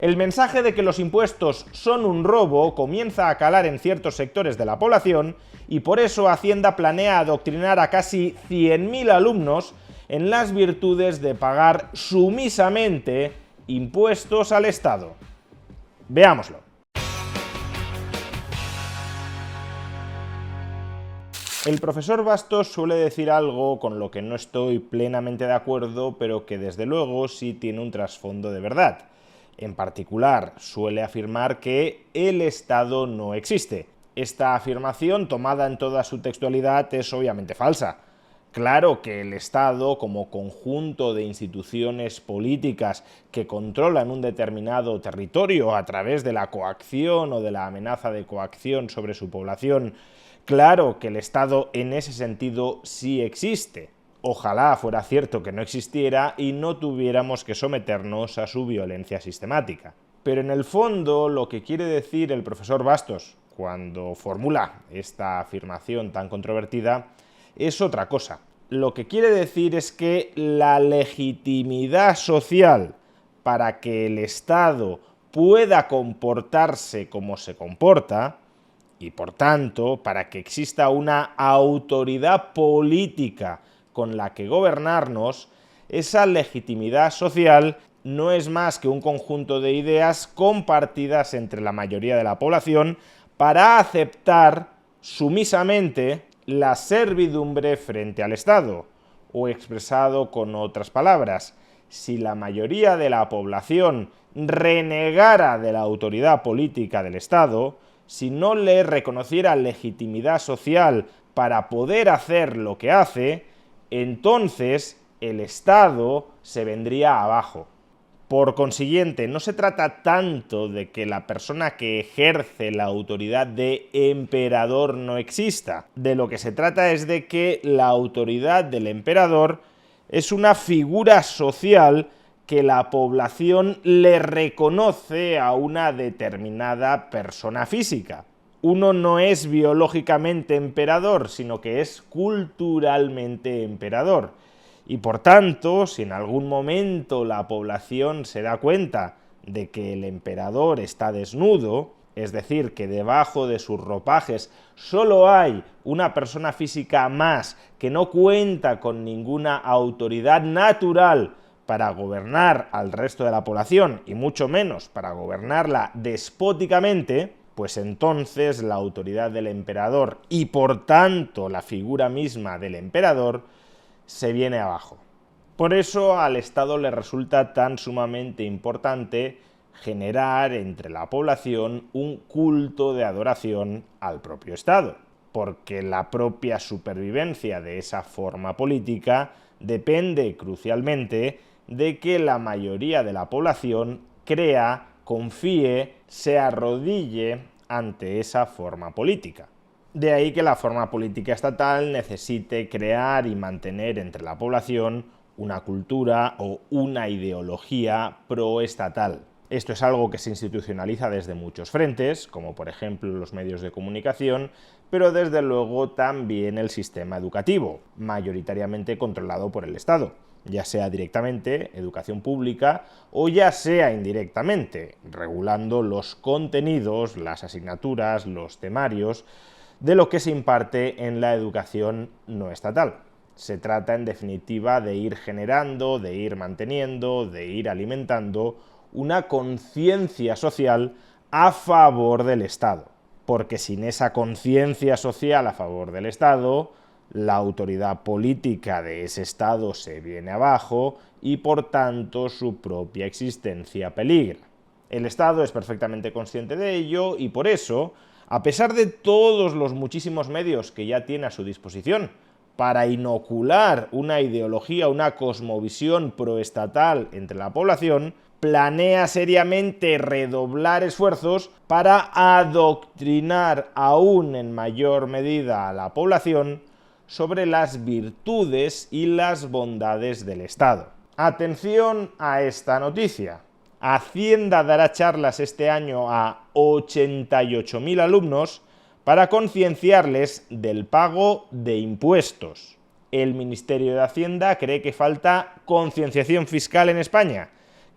El mensaje de que los impuestos son un robo comienza a calar en ciertos sectores de la población y por eso Hacienda planea adoctrinar a casi 100.000 alumnos en las virtudes de pagar sumisamente impuestos al Estado. Veámoslo. El profesor Bastos suele decir algo con lo que no estoy plenamente de acuerdo, pero que desde luego sí tiene un trasfondo de verdad. En particular, suele afirmar que el Estado no existe. Esta afirmación, tomada en toda su textualidad, es obviamente falsa. Claro que el Estado, como conjunto de instituciones políticas que controlan un determinado territorio a través de la coacción o de la amenaza de coacción sobre su población, claro que el Estado en ese sentido sí existe. Ojalá fuera cierto que no existiera y no tuviéramos que someternos a su violencia sistemática. Pero en el fondo lo que quiere decir el profesor Bastos cuando formula esta afirmación tan controvertida es otra cosa. Lo que quiere decir es que la legitimidad social para que el Estado pueda comportarse como se comporta, y por tanto, para que exista una autoridad política con la que gobernarnos, esa legitimidad social no es más que un conjunto de ideas compartidas entre la mayoría de la población para aceptar sumisamente la servidumbre frente al Estado, o expresado con otras palabras, si la mayoría de la población renegara de la autoridad política del Estado, si no le reconociera legitimidad social para poder hacer lo que hace, entonces el Estado se vendría abajo. Por consiguiente, no se trata tanto de que la persona que ejerce la autoridad de emperador no exista. De lo que se trata es de que la autoridad del emperador es una figura social que la población le reconoce a una determinada persona física. Uno no es biológicamente emperador, sino que es culturalmente emperador. Y por tanto, si en algún momento la población se da cuenta de que el emperador está desnudo, es decir, que debajo de sus ropajes solo hay una persona física más que no cuenta con ninguna autoridad natural para gobernar al resto de la población, y mucho menos para gobernarla despóticamente, pues entonces la autoridad del emperador y por tanto la figura misma del emperador se viene abajo. Por eso al Estado le resulta tan sumamente importante generar entre la población un culto de adoración al propio Estado, porque la propia supervivencia de esa forma política depende crucialmente de que la mayoría de la población crea, confíe, se arrodille ante esa forma política. De ahí que la forma política estatal necesite crear y mantener entre la población una cultura o una ideología proestatal. Esto es algo que se institucionaliza desde muchos frentes, como por ejemplo los medios de comunicación, pero desde luego también el sistema educativo, mayoritariamente controlado por el Estado, ya sea directamente, educación pública, o ya sea indirectamente, regulando los contenidos, las asignaturas, los temarios, de lo que se imparte en la educación no estatal. Se trata, en definitiva, de ir generando, de ir manteniendo, de ir alimentando una conciencia social a favor del Estado. Porque sin esa conciencia social a favor del Estado, la autoridad política de ese Estado se viene abajo y, por tanto, su propia existencia peligra. El Estado es perfectamente consciente de ello y, por eso, a pesar de todos los muchísimos medios que ya tiene a su disposición para inocular una ideología, una cosmovisión proestatal entre la población, planea seriamente redoblar esfuerzos para adoctrinar aún en mayor medida a la población sobre las virtudes y las bondades del Estado. Atención a esta noticia. Hacienda dará charlas este año a 88.000 alumnos para concienciarles del pago de impuestos. El Ministerio de Hacienda cree que falta concienciación fiscal en España,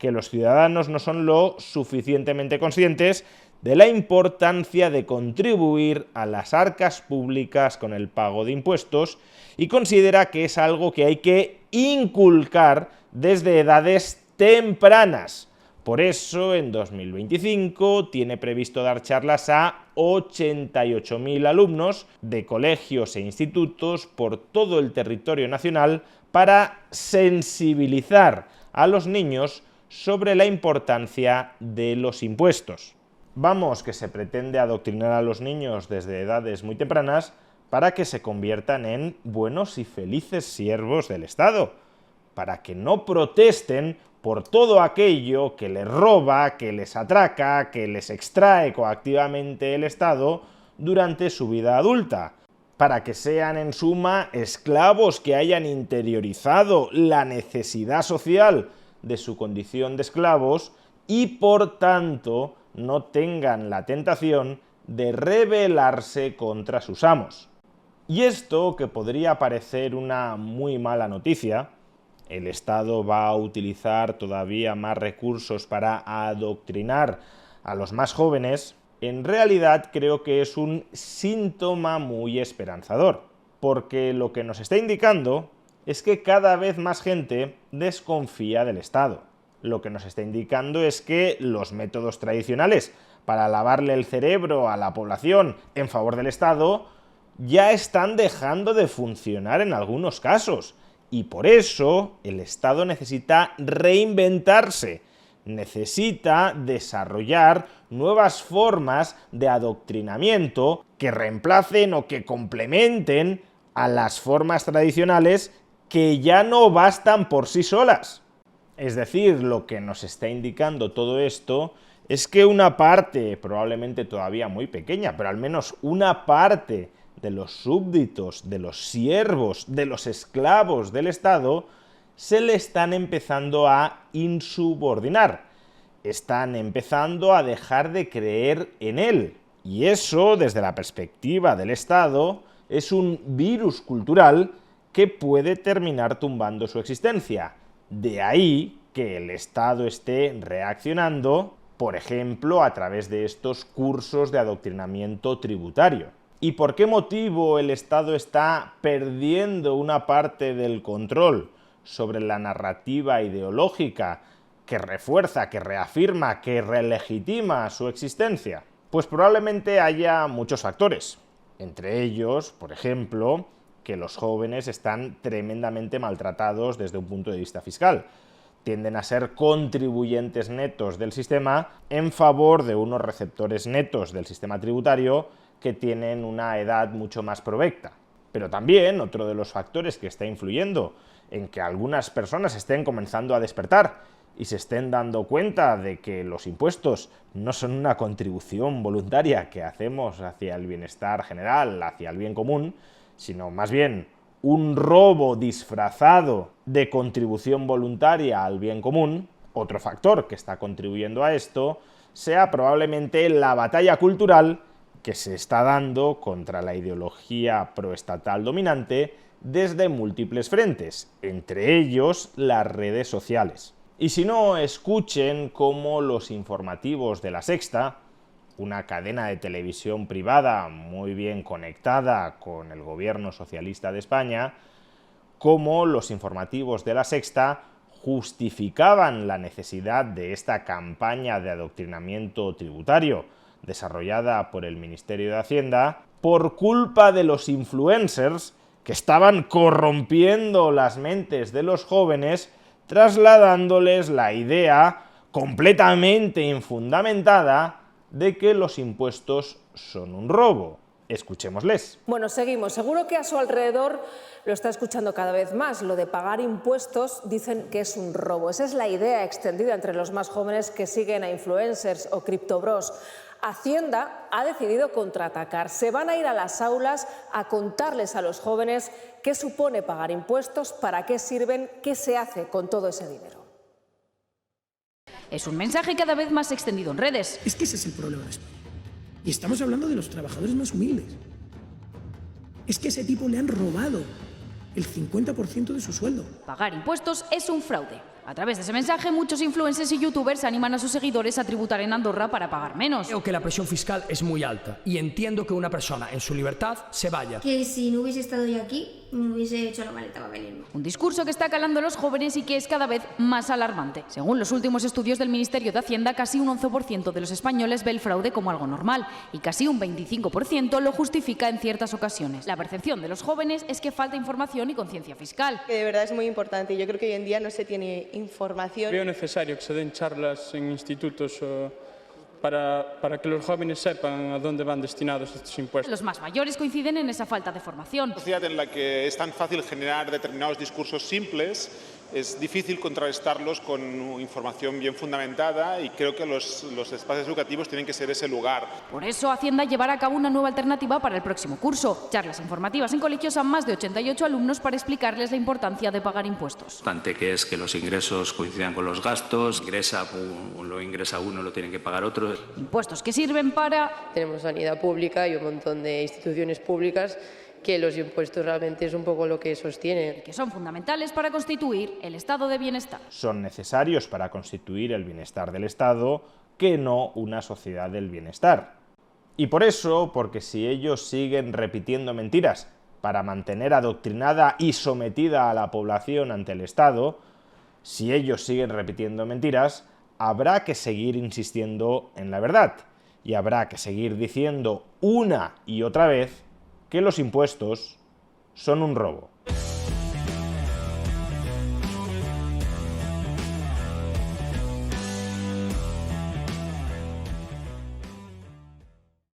que los ciudadanos no son lo suficientemente conscientes de la importancia de contribuir a las arcas públicas con el pago de impuestos y considera que es algo que hay que inculcar desde edades tempranas. Por eso, en 2025 tiene previsto dar charlas a 88.000 alumnos de colegios e institutos por todo el territorio nacional para sensibilizar a los niños sobre la importancia de los impuestos. Vamos, que se pretende adoctrinar a los niños desde edades muy tempranas para que se conviertan en buenos y felices siervos del Estado, para que no protesten por todo aquello que les roba, que les atraca, que les extrae coactivamente el Estado durante su vida adulta, para que sean en suma esclavos que hayan interiorizado la necesidad social de su condición de esclavos y por tanto no tengan la tentación de rebelarse contra sus amos. Y esto, que podría parecer una muy mala noticia, el Estado va a utilizar todavía más recursos para adoctrinar a los más jóvenes, en realidad creo que es un síntoma muy esperanzador, porque lo que nos está indicando es que cada vez más gente desconfía del Estado. Lo que nos está indicando es que los métodos tradicionales para lavarle el cerebro a la población en favor del Estado ya están dejando de funcionar en algunos casos. Y por eso el Estado necesita reinventarse, necesita desarrollar nuevas formas de adoctrinamiento que reemplacen o que complementen a las formas tradicionales que ya no bastan por sí solas. Es decir, lo que nos está indicando todo esto es que una parte, probablemente todavía muy pequeña, pero al menos una parte de los súbditos, de los siervos, de los esclavos del Estado, se le están empezando a insubordinar. Están empezando a dejar de creer en él. Y eso, desde la perspectiva del Estado, es un virus cultural que puede terminar tumbando su existencia. De ahí que el Estado esté reaccionando, por ejemplo, a través de estos cursos de adoctrinamiento tributario. ¿Y por qué motivo el Estado está perdiendo una parte del control sobre la narrativa ideológica que refuerza, que reafirma, que relegitima su existencia? Pues probablemente haya muchos factores. Entre ellos, por ejemplo, que los jóvenes están tremendamente maltratados desde un punto de vista fiscal. Tienden a ser contribuyentes netos del sistema en favor de unos receptores netos del sistema tributario que tienen una edad mucho más provecta. Pero también otro de los factores que está influyendo en que algunas personas estén comenzando a despertar y se estén dando cuenta de que los impuestos no son una contribución voluntaria que hacemos hacia el bienestar general, hacia el bien común, sino más bien un robo disfrazado de contribución voluntaria al bien común. Otro factor que está contribuyendo a esto sea probablemente la batalla cultural que se está dando contra la ideología proestatal dominante desde múltiples frentes, entre ellos las redes sociales. Y si no, escuchen cómo los informativos de La Sexta, una cadena de televisión privada muy bien conectada con el gobierno socialista de España, cómo los informativos de La Sexta justificaban la necesidad de esta campaña de adoctrinamiento tributario desarrollada por el Ministerio de Hacienda por culpa de los influencers que estaban corrompiendo las mentes de los jóvenes, trasladándoles la idea completamente infundamentada de que los impuestos son un robo. Escuchémosles. Bueno, seguimos. Seguro que a su alrededor lo está escuchando cada vez más. Lo de pagar impuestos dicen que es un robo. Esa es la idea extendida entre los más jóvenes que siguen a influencers o criptobros. Hacienda ha decidido contraatacar. Se van a ir a las aulas a contarles a los jóvenes qué supone pagar impuestos, para qué sirven, qué se hace con todo ese dinero. Es un mensaje cada vez más extendido en redes. Es que ese es el problema de España. Y estamos hablando de los trabajadores más humildes. Es que a ese tipo le han robado el 50% de su sueldo. Pagar impuestos es un fraude. A través de ese mensaje, muchos influencers y youtubers animan a sus seguidores a tributar en Andorra para pagar menos. Creo que la presión fiscal es muy alta y entiendo que una persona en su libertad se vaya. Que si no hubiese estado yo aquí, me hubiese hecho la maleta para venirme. Un discurso que está calando a los jóvenes y que es cada vez más alarmante. Según los últimos estudios del Ministerio de Hacienda, casi un 11% de los españoles ve el fraude como algo normal y casi un 25% lo justifica en ciertas ocasiones. La percepción de los jóvenes es que falta información y conciencia fiscal. Que de verdad es muy importante. Yo creo que hoy en día no se tiene información. Veo necesario que se den charlas en institutos para que los jóvenes sepan a dónde van destinados estos impuestos. Los más mayores coinciden en esa falta de formación. En una sociedad en la que es tan fácil generar determinados discursos simples, es difícil contrarrestarlos con información bien fundamentada y creo que los espacios educativos tienen que ser ese lugar. Por eso Hacienda llevará a cabo una nueva alternativa para el próximo curso. Charlas informativas en colegios a más de 88 alumnos para explicarles la importancia de pagar impuestos. Importante que es que los ingresos coincidan con los gastos, lo ingresa uno, lo tienen que pagar otros. Impuestos que sirven para... Tenemos sanidad pública y un montón de instituciones públicas que los impuestos realmente es un poco lo que sostienen. Que son fundamentales para constituir el estado de bienestar. Son necesarios para constituir el bienestar del Estado, que no una sociedad del bienestar. Y por eso, porque si ellos siguen repitiendo mentiras para mantener adoctrinada y sometida a la población ante el Estado, si ellos siguen repitiendo mentiras, habrá que seguir insistiendo en la verdad y habrá que seguir diciendo una y otra vez que los impuestos son un robo.